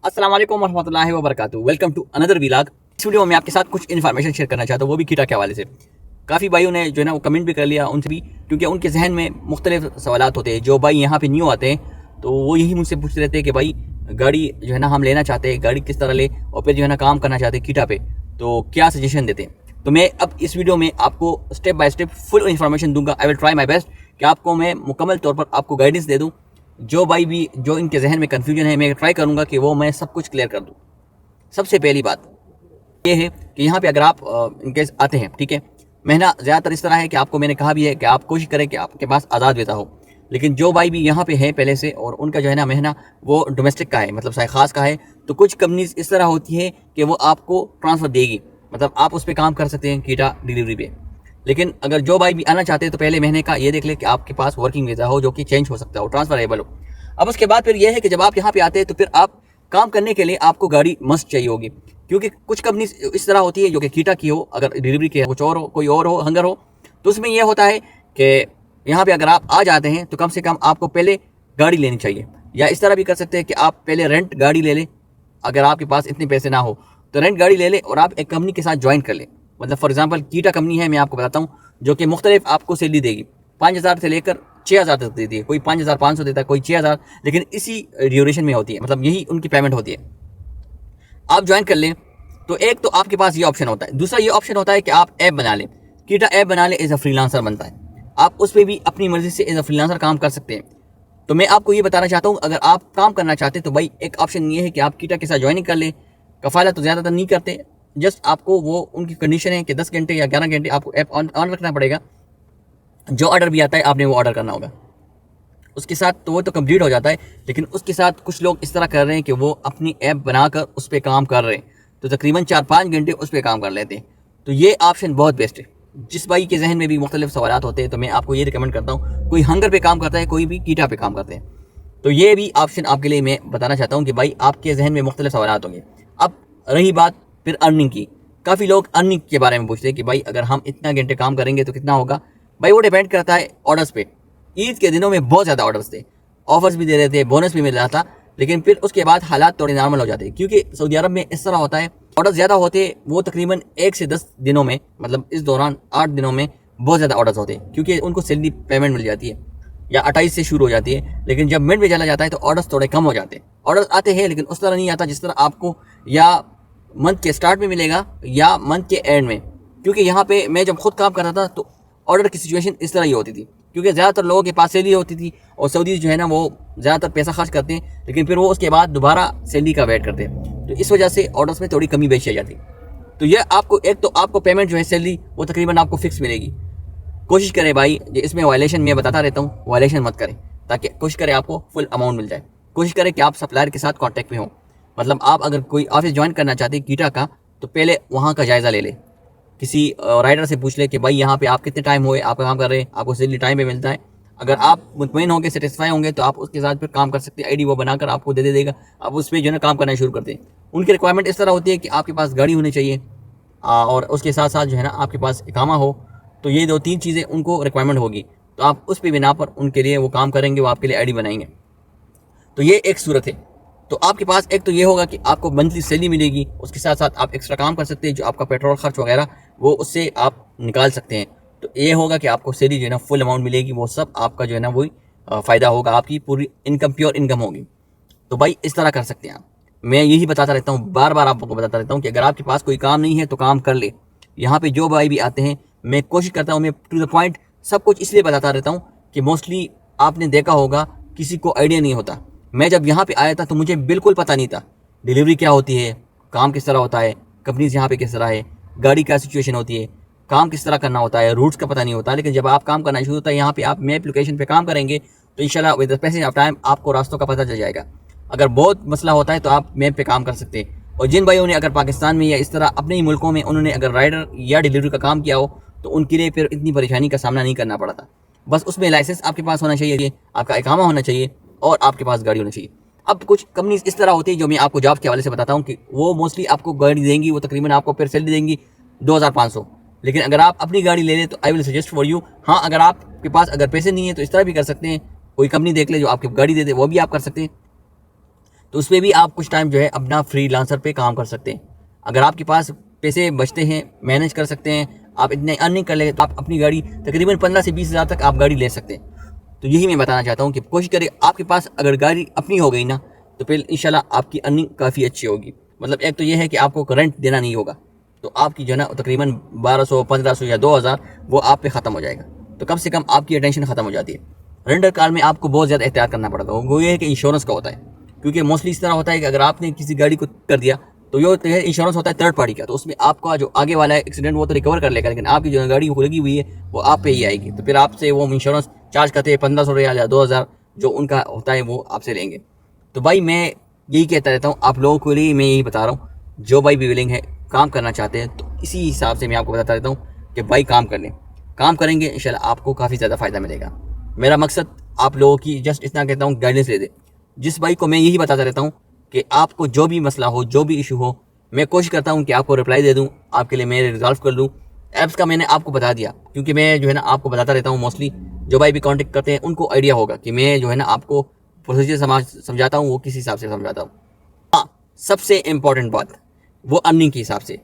अस्सलाम वालेकुम रहमतुल्लाहि व बरकातुहू। Welcome to another vlog. इस वीडियो में मैं आपके साथ कुछ इन्फॉर्मेशन शेयर करना चाहता हूँ, वो भी कीटा के हवाले से। काफ़ी भाइयों ने जो है ना वो कमेंट भी कर लिया उनसे भी, क्योंकि उनके जहन में मुख्तलिफ सवालात होते हैं। जो भाई यहाँ पे न्यू आते हैं तो वो यही मुझसे पूछते रहते हैं कि भाई गाड़ी जो है ना हम लेना चाहते हैं, गाड़ी किस तरह ले, और फिर जो है ना काम करना चाहते हैं कीटा पे, तो क्या सजेशन देते हैं। तो मैं अब इस वीडियो में आपको step by step full information दूंगा। I will try my best कि आपको मैं मुकम्मल तौर पर आपको गाइडेंस दे दूँ। जो भाई भी जो इनके जहन में कन्फ्यूजन है, मैं ट्राई करूँगा कि वो मैं सब कुछ क्लियर कर दूँ। सबसे पहली बात ये है कि यहाँ पे अगर आप इनकेस आते हैं, ठीक है, महीना ज़्यादातर इस तरह है कि आपको मैंने कहा भी है कि आप कोशिश करें कि आपके पास आज़ाद वीज़ा हो। लेकिन जो भाई भी यहाँ पे है पहले से और उनका जो है ना महीना वो डोमेस्टिक का है, मतलब शायद खास का है, तो कुछ कंपनीज इस तरह होती है कि वो आपको ट्रांसफ़र देगी, मतलब आप उस पर काम कर सकते हैं कीटा डिलीवरी पे। लेकिन अगर जो भाई भी आना चाहते हैं तो पहले महीने का ये देख ले कि आपके पास वर्किंग वीज़ा हो, जो कि चेंज हो सकता हो, ट्रांसफरेबल हो। अब उसके बाद फिर यह है कि जब आप यहाँ पे आते हैं तो फिर आप काम करने के लिए आपको गाड़ी मस्ट चाहिए होगी, क्योंकि कुछ कंपनी इस तरह होती है जो कि कीटा की हो, अगर डिलीवरी की कुछ और हो, कोई और हो, हंगर हो, तो उसमें यह होता है कि यहाँ पे अगर आप आ जाते हैं तो कम से कम आपको पहले गाड़ी लेनी चाहिए। या इस तरह भी कर सकते हैं कि आप पहले रेंट गाड़ी ले लें, अगर आपके पास इतने पैसे ना हो तो रेंट गाड़ी ले लें और आप एक कंपनी के साथ ज्वाइन कर लें। मतलब फॉर एग्जांपल कीटा कंपनी है, मैं आपको बताता हूँ, जो कि मुख्तलिफ आपको सैलरी देगी, 5,000 से लेकर 6,000 तक देती है। कोई 5,500 देता है, कोई 6,000, लेकिन इसी ड्यूरेशन में होती है, मतलब यही उनकी पेमेंट होती है। आप ज्वाइन कर लें तो एक तो आपके पास ये ऑप्शन होता है। दूसरा ये ऑप्शन होता है कि आप ऐप बना लें, कीटा ऐप बना लें, एज अ फ्रीलांसर बनता है। आप उस पर भी अपनी मर्जी से एज अ फ्रीलांसर काम कर सकते हैं। तो मैं आपको ये बताना चाहता हूँ, अगर आप काम करना चाहते हैं तो भाई एक ऑप्शन ये है कि आप कीटा के साथ ज्वाइनिंग कर लें। कफाला तो ज़्यादातर नहीं करते, जस्ट आपको वो उनकी कंडीशन है कि 10 घंटे या 11 घंटे आपको ऐप ऑन रखना पड़ेगा। जो ऑर्डर भी आता है आपने वो ऑर्डर करना होगा उसके साथ, तो वो तो कंप्लीट हो जाता है। लेकिन उसके साथ कुछ लोग इस तरह कर रहे हैं कि वो अपनी ऐप बनाकर उस पर काम कर रहे हैं, तो तकरीबन 4-5 घंटे उस पर काम कर लेते हैं। तो ये ऑप्शन बहुत बेस्ट है। जिस भाई के जहन में भी मुख्तलिफ सवालात होते हैं तो मैं आपको ये रिकमेंड करता हूँ, कोई हंगर पे काम करता है, कोई भी कीटा पे काम करते हैं, तो ये भी ऑप्शन आपके लिए मैं बताना चाहता हूँ कि भाई आपके जहन में मुख्तलिफ सवालात होंगे। अब रही बात फिर अर्निंग की, काफ़ी लोग अर्निंग के बारे में पूछते हैं कि भाई अगर हम इतना घंटे काम करेंगे तो कितना होगा। भाई वो डिपेंड करता है ऑर्डर्स पे। ईद के दिनों में बहुत ज़्यादा ऑर्डर्स थे, ऑफर्स भी दे रहे थे, बोनस भी मिल रहा था, लेकिन फिर उसके बाद हालात थोड़े नॉर्मल हो जाते हैं, क्योंकि सऊदी अरब में इस तरह होता है, ऑर्डर ज़्यादा होते हैं, वो तकरीबन 1 से 10 दिनों में, मतलब इस दौरान 8 दिनों में बहुत ज़्यादा ऑर्डर्स होते हैं, क्योंकि उनको सैलरी पेमेंट मिल जाती है या 28 से शुरू हो जाती है। लेकिन जब मिड में चला जाता है तो ऑर्डर्स थोड़े कम हो जाते हैं। ऑर्डर्स आते हैं लेकिन उस तरह नहीं आता जिस तरह आपको या मंथ के स्टार्ट में मिलेगा या मंथ के एंड में। क्योंकि यहाँ पे मैं जब खुद काम करता था तो ऑर्डर की सिचुएशन इस तरह ही होती थी, क्योंकि ज़्यादातर लोगों के पास सैलरी होती थी और सऊदी जो है ना वो ज़्यादातर पैसा खर्च करते हैं, लेकिन फिर वो उसके बाद दोबारा सैलरी का वेट करते हैं, तो इस वजह से ऑर्डर्स में थोड़ी कमी बेची जाती। तो ये आपको एक तो आपको पेमेंट जो है सैलरी वो तकरीबन आपको फिक्स मिलेगी। कोशिश करें भाई, इसमें वायलेशन मैं बताता रहता हूँ, वायलेशन मत करें, ताकि कोशिश करें आपको फुल अमाउंट मिल जाए। कोशिश करें कि आप सप्लायर के साथ कॉन्टैक्ट में हो, मतलब आप अगर कोई ऑफिस ज्वाइन करना चाहते हैं कीटा का, तो पहले वहाँ का जायज़ा ले लें। किसी राइडर से पूछ ले कि भाई यहाँ पे आप कितने टाइम हुए आप काम कर रहे हैं, आपको सैलरी टाइम पे मिलता है। अगर आप मुतमईन होंगे, सेटिस्फाई होंगे, तो आप उसके साथ फिर काम कर सकते हैं। आईडी वो बनाकर आपको दे देगा, आप उस पर जो है ना काम करना शुरू करते हैं। उनकी रिक्वायरमेंट इस तरह होती है कि आपके पास गाड़ी होनी चाहिए और उसके साथ साथ जो है ना आपके पास इकामा हो। तो ये 2-3 चीज़ें उनको रिक्वायरमेंट होगी, तो आप उस पर बिना पर उनके लिए वो काम करेंगे, वो आपके लिए आईडी बनाएंगे। तो ये एक सूरत है। तो आपके पास एक तो ये होगा कि आपको मंथली सैलरी मिलेगी, उसके साथ साथ आप एक्स्ट्रा काम कर सकते हैं, जो आपका पेट्रोल खर्च वगैरह वो उससे आप निकाल सकते हैं। तो ये होगा कि आपको सैलरी जो है ना फुल अमाउंट मिलेगी, वो सब आपका जो है ना वही फ़ायदा होगा, आपकी पूरी इनकम प्योर इनकम होगी। तो भाई इस तरह कर सकते हैं आप। मैं यही बताता रहता हूँ, बार बार आपको बताता रहता हूँ कि अगर आपके पास कोई काम नहीं है तो काम कर ले। यहाँ पे जो भाई भी आते हैं मैं कोशिश करता हूँ, मैं टू द पॉइंट सब कुछ इसलिए बताता रहता हूँ कि मोस्टली आपने देखा होगा किसी को आइडिया नहीं होता। मैं जब यहाँ पे आया था तो मुझे बिल्कुल पता नहीं था डिलीवरी क्या होती है, काम किस तरह होता है, कंपनीज यहाँ पे किस तरह है, गाड़ी क्या सिचुएशन होती है, काम किस तरह करना होता है, रूट्स का पता नहीं होता। लेकिन जब आप काम करना शुरू होता है यहाँ पे, आप मैप लोकेशन पे काम करेंगे तो इंशाल्लाह with the passage of time आपको रास्तों का पता चल जाएगा। अगर बहुत मसला होता है तो आप मैप पे काम कर सकते हैं। और जिन भाइयों ने अगर पाकिस्तान में या इस तरह अपने ही मुल्कों में उन्होंने अगर राइडर या डिलीवरी का काम किया हो तो उनके लिए फिर इतनी परेशानी का सामना नहीं करना पड़ा था। बस उसमें लाइसेंस आपके पास होना चाहिए, आपका इकामा होना चाहिए और आपके पास गाड़ी होनी चाहिए। अब कुछ कंपनीज इस तरह होती है जो मैं आपको जॉब के हवाले से बताता हूँ कि वो मोस्टली आपको गाड़ी देंगी, वो तकरीबन आपको फिर सैलरी देंगी 2,500। लेकिन अगर आप अपनी गाड़ी ले लें तो I will suggest for you, हाँ अगर आपके पास अगर पैसे नहीं है तो इस तरह भी कर सकते हैं, कोई कंपनी देख ले जो आपकी गाड़ी दे दे, वो भी आप कर सकते हैं। तो उसमें भी आप कुछ टाइम जो है अपना फ्रीलांसर पे काम कर सकते हैं। अगर आपके पास पैसे बचते हैं, मैनेज कर सकते हैं, आप इतने अर्निंग कर ले तो आप अपनी गाड़ी तकरीबन 15 से 20 हज़ार तक आप गाड़ी ले सकते हैं। तो यही मैं बताना चाहता हूँ कि कोशिश करें, आपके पास अगर गाड़ी अपनी हो गई ना तो फिर इंशाल्लाह आपकी अर्निंग काफ़ी अच्छी होगी। मतलब एक तो ये है कि आपको करंट देना नहीं होगा, तो आपकी जो है ना तकरीबन 1200, 1500 या 2000 वो आप पे ख़त्म हो जाएगा। तो कम से कम आपकी टेंशन ख़त्म हो जाती है। रेंटल कार में आपको बहुत ज़्यादा एहतियात करना पड़ता है, वो ये है कि इंश्योरेंस का होता है, क्योंकि मोस्टली इस तरह होता है कि अगर आपने किसी गाड़ी को कर दिया तो ये इंश्योरेंस होता है थर्ड पार्टी का, तो उसमें आपका जो आगे वाला है एक्सीडेंट वो तो रिकवर कर लेगा, लेकिन आपकी जो गाड़ी लगी हुई है वो आप पे ही आएगी। तो फिर आपसे वो इंश्योरेंस चार्ज करते हैं 1500 रियाल या 2000 जो उनका होता है वो आपसे लेंगे। तो भाई मैं यही कहता रहता हूँ आप लोगों के लिए, मैं यही बता रहा हूँ, जो भाई भी विलिंग है काम करना चाहते हैं तो इसी हिसाब से मैं आपको बताता रहता हूँ कि भाई काम कर लें। काम करेंगे इंशाल्लाह आपको काफ़ी ज़्यादा फ़ायदा मिलेगा। मेरा मकसद आप लोगों की जस्ट इतना कहता हूँ गाइडेंस ले दे। जिस भाई को मैं यही बताता रहता हूँ कि आपको जो भी मसला हो, जो भी इशू हो, मैं कोशिश करता हूँ कि आपको रिप्लाई दे दूँ, आपके लिए मैं रिजॉल्व कर दूँ। ऐप्स का मैंने आपको बता दिया, क्योंकि मैं जो है ना आपको बताता रहता हूँ। मोस्टली जो भाई भी कॉन्टेक्ट करते हैं उनको आइडिया होगा कि मैं जो है ना आपको प्रोसीजर समझाता हूँ, वो किस हिसाब से समझाता हूँ। हाँ, सबसे इम्पॉर्टेंट बात वो अर्निंग के हिसाब से।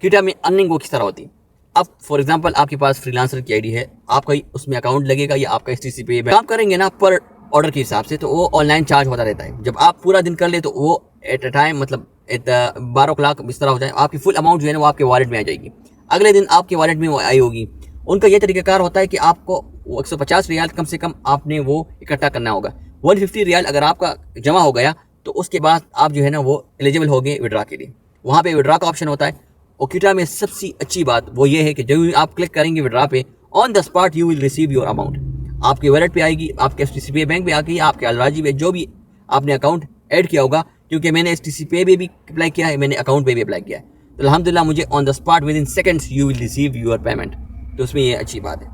किटा में अर्निंग वो किस तरह होती है। अब फॉर एग्जांपल आपके पास फ्रीलांसर की आईडी है, आपका उसमें अकाउंट लगेगा या आपका STC पे काम करेंगे ना पर ऑर्डर के हिसाब से, तो वो ऑनलाइन चार्ज होता रहता है। जब आप पूरा दिन कर ले तो वो एट अ टाइम मतलब 12 o'clock इस तरह हो जाए, आपकी फुल अमाउंट जो है ना वो आपके वॉलेट में आ जाएगी। अगले दिन आपके वॉलेट में वो आई होगी। उनका यह तरीकाकार होता है कि आपको 150 रियाल कम से कम आपने वो इकट्ठा करना होगा। 150 रियाल अगर आपका जमा हो गया तो उसके बाद आप जो है ना वो एलिजिबल हो गए विड्रा के लिए। वहाँ पे विड्रा का ऑप्शन होता है। और किटा में सबसे अच्छी बात वो ये है कि जब आप क्लिक करेंगे विड्रा पे, on the spot you will receive your amount. आपके वॉलेट पे आएगी, आपके STC पे बैंक पे आएगी, आपके अलराजी पे जो भी आपने अकाउंट ऐड किया होगा, क्योंकि मैंने STC पे भी अप्लाई किया है, मैंने अकाउंट पे भी अप्लाई किया है, तो अल्हम्दुलिल्लाह मुझे on the spot with in seconds you will receive your payment. तो उसमें ये अच्छी बात है।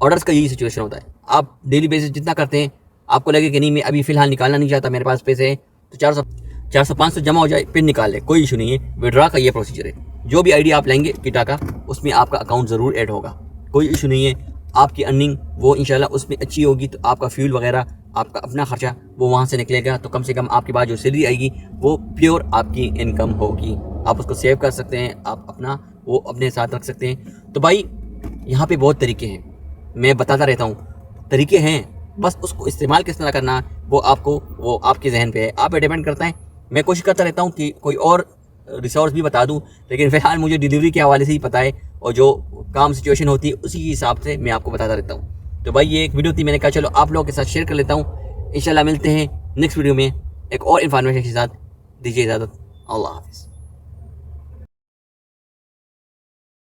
ऑर्डर्स का यही सिचुएशन होता है। आप डेली बेसिस जितना करते हैं, आपको लगे कि नहीं मैं अभी फ़िलहाल निकालना नहीं चाहता, मेरे पास पैसे हैं, तो 400-500 जमा हो जाए फिर निकाल ले, कोई इशू नहीं है। विड्रा का ये प्रोसीजर है। जो भी आईडी आप लेंगे किटा का, उसमें आपका अकाउंट ज़रूर ऐड होगा, कोई इशू नहीं है। आपकी अर्निंग वो इंशाल्लाह उसमें अच्छी होगी, तो आपका फ्यूल वगैरह, आपका अपना खर्चा वो वहाँ से निकलेगा, तो कम से कम आपके पास जो सैलरी आएगी वो प्योर आपकी इनकम होगी। आप उसको सेव कर सकते हैं, आप अपना वो अपने साथ रख सकते हैं। तो भाई यहाँ पे बहुत तरीके हैं, मैं बताता रहता हूँ, तरीके हैं, बस उसको इस्तेमाल किस तरह करना वो आपके जहन पे है, आप पे डिपेंड करता है। मैं कोशिश करता रहता हूँ कि कोई और रिसोर्स भी बता दूँ, लेकिन फ़िलहाल मुझे डिलीवरी के हवाले से ही पता है, और जो काम सिचुएशन होती है उसी के हिसाब से मैं आपको बताता रहता हूँ। तो भाई ये एक वीडियो थी, मैंने कहा चलो आप लोगों के साथ शेयर कर लेता हूँ। इंशाल्लाह मिलते हैं नेक्स्ट वीडियो में एक और इन्फॉर्मेशन के साथ। दीजिए इजाज़त, अल्लाह हाफ़िज़।